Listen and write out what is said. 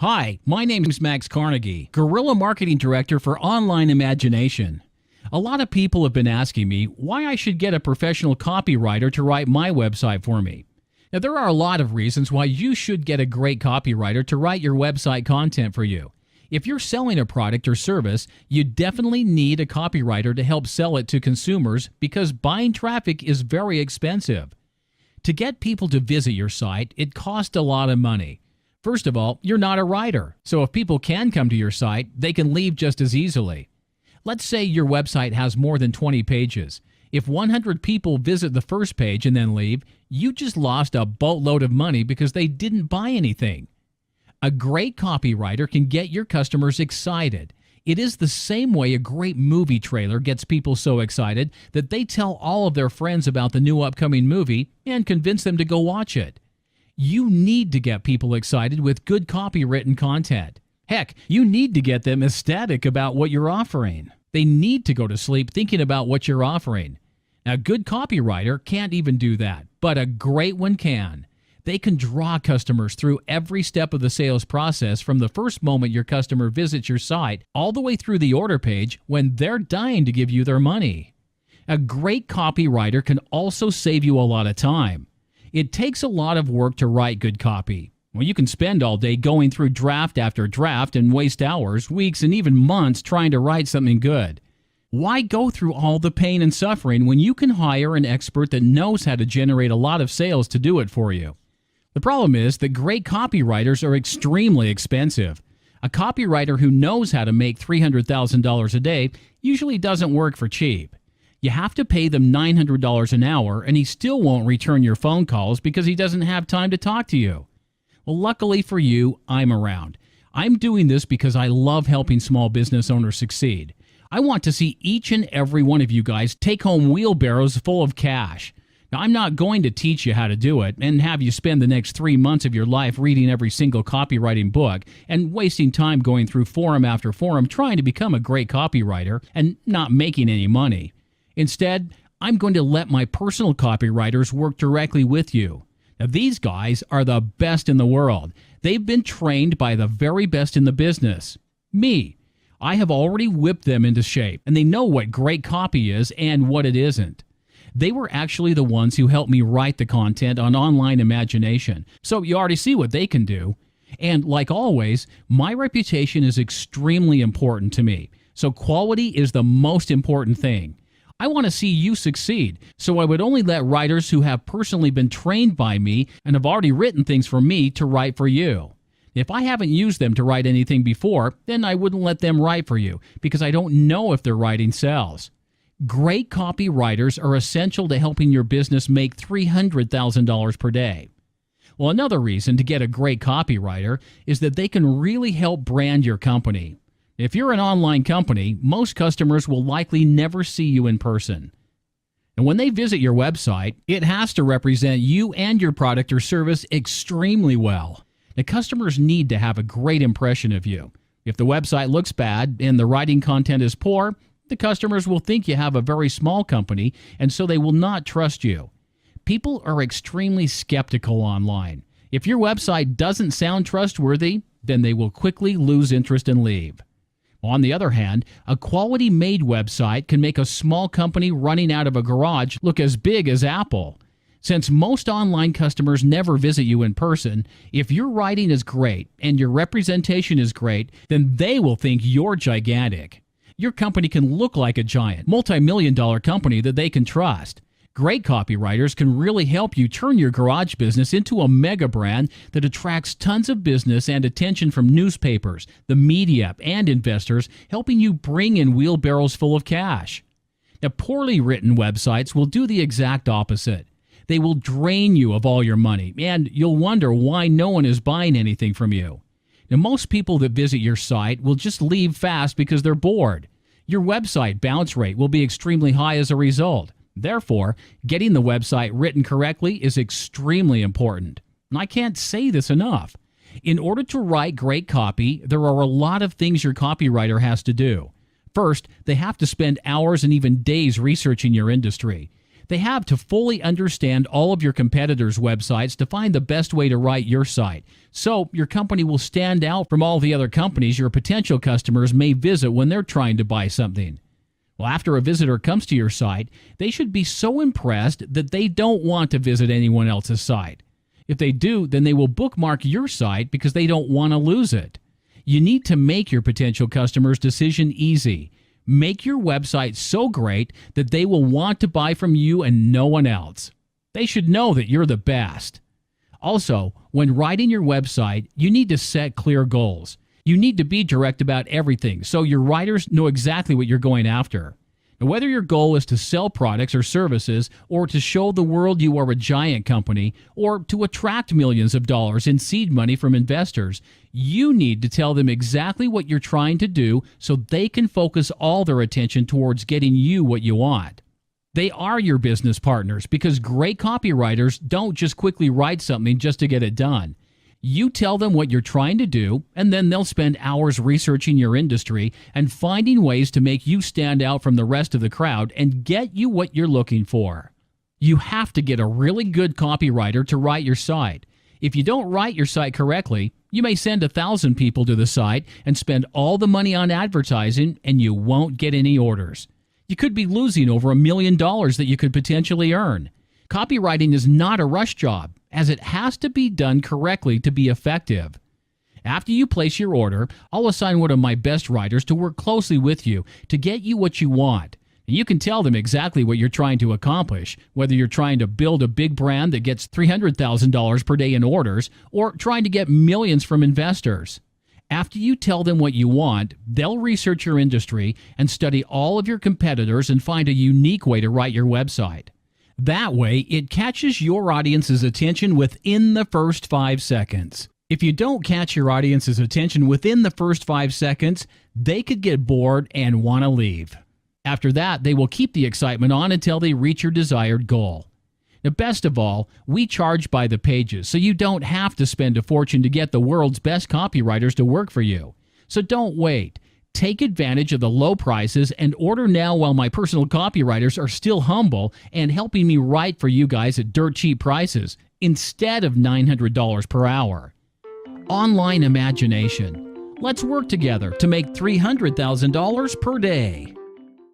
Hi, my name is Max Carnegie, Guerrilla Marketing Director for Online Imagination. A lot of people have been asking me why I should get a professional copywriter to write my website for me. Now, there are a lot of reasons why you should get a great copywriter to write your website content for you. If you're selling a product or service, you definitely need a copywriter to help sell it to consumers because buying traffic is very expensive. To get people to visit your site, it costs a lot of money. First of all, you're not a writer, so if people can come to your site, they can leave just as easily. Let's say your website has more than 20 pages. If 100 people visit the first page and then leave, you just lost a boatload of money because they didn't buy anything. A great copywriter can get your customers excited. It is the same way a great movie trailer gets people so excited that they tell all of their friends about the new upcoming movie and convince them to go watch it. You need to get people excited with good copywritten content. Heck, you need to get them ecstatic about what you're offering. They need to go to sleep thinking about what you're offering. A good copywriter can't even do that, but a great one can. They can draw customers through every step of the sales process from the first moment your customer visits your site all the way through the order page when they're dying to give you their money. A great copywriter can also save you a lot of time. It takes a lot of work to write good copy. Well, you can spend all day going through draft after draft and waste hours, weeks, and even months trying to write something good. Why go through all the pain and suffering when you can hire an expert that knows how to generate a lot of sales to do it for you? The problem is that great copywriters are extremely expensive. A copywriter who knows how to make $300,000 a day usually doesn't work for cheap. You have to pay them $900 an hour, and he still won't return your phone calls because he doesn't have time to talk to you. Well, luckily for you, I'm around. I'm doing this because I love helping small business owners succeed. I want to see each and every one of you guys take home wheelbarrows full of cash. Now, I'm not going to teach you how to do it and have you spend the next 3 months of your life reading every single copywriting book and wasting time going through forum after forum trying to become a great copywriter and not making any money. Instead, I'm going to let my personal copywriters work directly with you. Now, these guys are the best in the world. They've been trained by the very best in the business. Me. I have already whipped them into shape, and they know what great copy is and what it isn't. They were actually the ones who helped me write the content on Online Imagination, so you already see what they can do. And like always, my reputation is extremely important to me, so quality is the most important thing. I want to see you succeed, so I would only let writers who have personally been trained by me and have already written things for me to write for you. If I haven't used them to write anything before, then I wouldn't let them write for you because I don't know if their writing sells. Great copywriters are essential to helping your business make $300,000 per day. Well, another reason to get a great copywriter is that they can really help brand your company. If you're an online company, most customers will likely never see you in person. And when they visit your website, it has to represent you and your product or service extremely well. The customers need to have a great impression of you. If the website looks bad and the writing content is poor, the customers will think you have a very small company, and so they will not trust you. People are extremely skeptical online. If your website doesn't sound trustworthy, then they will quickly lose interest and leave. On the other hand, a quality-made website can make a small company running out of a garage look as big as Apple. Since most online customers never visit you in person, if your writing is great and your representation is great, then they will think you're gigantic. Your company can look like a giant, multi-million-dollar company that they can trust. Great copywriters can really help you turn your garage business into a mega brand that attracts tons of business and attention from newspapers, the media, and investors, helping you bring in wheelbarrows full of cash. Now, poorly written websites will do the exact opposite. They will drain you of all your money, and you'll wonder why no one is buying anything from you. Now, most people that visit your site will just leave fast because they're bored. Your website bounce rate will be extremely high as a result. Therefore, getting the website written correctly is extremely important. And I can't say this enough. In order to write great copy, there are a lot of things your copywriter has to do. First, they have to spend hours and even days researching your industry. They have to fully understand all of your competitors' websites to find the best way to write your site, so your company will stand out from all the other companies your potential customers may visit when they're trying to buy something. Well, after a visitor comes to your site, they should be so impressed that they don't want to visit anyone else's site. If they do, then they will bookmark your site because they don't want to lose it. You need to make your potential customers' decision easy. Make your website so great that they will want to buy from you and no one else. They should know that you're the best. Also, when writing your website, you need to set clear goals. You need to be direct about everything so your writers know exactly what you're going after. Now, whether your goal is to sell products or services, or to show the world you are a giant company, or to attract millions of dollars in seed money from investors, you need to tell them exactly what you're trying to do so they can focus all their attention towards getting you what you want. They are your business partners because great copywriters don't just quickly write something just to get it done. You tell them what you're trying to do, and then they'll spend hours researching your industry and finding ways to make you stand out from the rest of the crowd and get you what you're looking for. You have to get a really good copywriter to write your site. If you don't write your site correctly, you may send 1,000 people to the site and spend all the money on advertising, and you won't get any orders. You could be losing over $1 million that you could potentially earn. Copywriting is not a rush job, as it has to be done correctly to be effective. After you place your order, I'll assign one of my best writers to work closely with you to get you what you want. You can tell them exactly what you're trying to accomplish, whether you're trying to build a big brand that gets $300,000 per day in orders or trying to get millions from investors. After you tell them what you want, they'll research your industry and study all of your competitors and find a unique way to write your website. That way, it catches your audience's attention within the first 5 seconds. If you don't catch your audience's attention within the first 5 seconds, they could get bored and want to leave. After that, they will keep the excitement on until they reach your desired goal. Now, best of all, we charge by the pages, so you don't have to spend a fortune to get the world's best copywriters to work for you. So don't wait. Take advantage of the low prices and order now while my personal copywriters are still humble and helping me write for you guys at dirt cheap prices instead of $900 per hour. Online Imagination. Let's work together to make $300,000 per day.